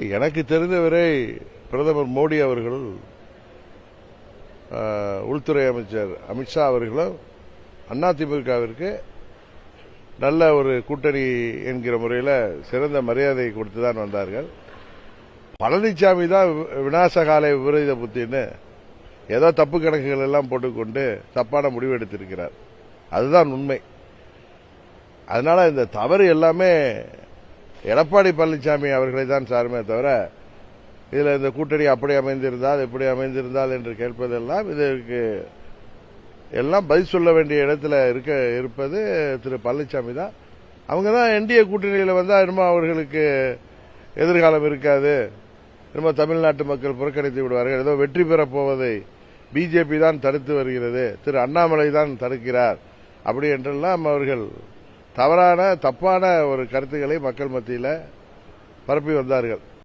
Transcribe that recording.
எனக்கு தெரிந்தவரை பிரதமர் மோடி அவர்கள் உள்துறை அமைச்சர் அமித்ஷா அவர்களும் அதிமுகவிற்கு நல்ல ஒரு கூட்டணி என்கிற முறையில் சிறந்த மரியாதை கொடுத்துதான் வந்தார்கள். பழனிசாமி தான் விநாசகாலை விபரீத புத்தின்னு ஏதோ தப்பு கணக்குகள் எல்லாம் போட்டுக்கொண்டு தப்பான முடிவு எடுத்திருக்கிறார். அதுதான் உண்மை. அதனால இந்த தவறு எல்லாமே எடப்பாடி பழனிசாமி அவர்களை தான் சாருமே தவிர இதில் இந்த கூட்டணி அப்படி அமைந்திருந்தால் இப்படி அமைந்திருந்தால் என்று கேட்பதெல்லாம் இதற்கு எல்லாம் பதில் சொல்ல வேண்டிய இடத்துல இருப்பது திரு பழனிசாமி தான். அவங்க தான் என்டிஏ கூட்டணியில் வந்தால் இன்னும் அவர்களுக்கு எதிர்காலம் இருக்காது, இன்னும் தமிழ்நாட்டு மக்கள் புறக்கணித்து விடுவார்கள், ஏதோ வெற்றி பெறப் போவதை பிஜேபி தான் தடுத்து வருகிறது, திரு அண்ணாமலை தான் தடுக்கிறார் அப்படி என்றெல்லாம் அவர்கள் தப்பான ஒரு கருத்துக்களை மக்கள் மத்தியில் பரப்பி வந்தார்கள்.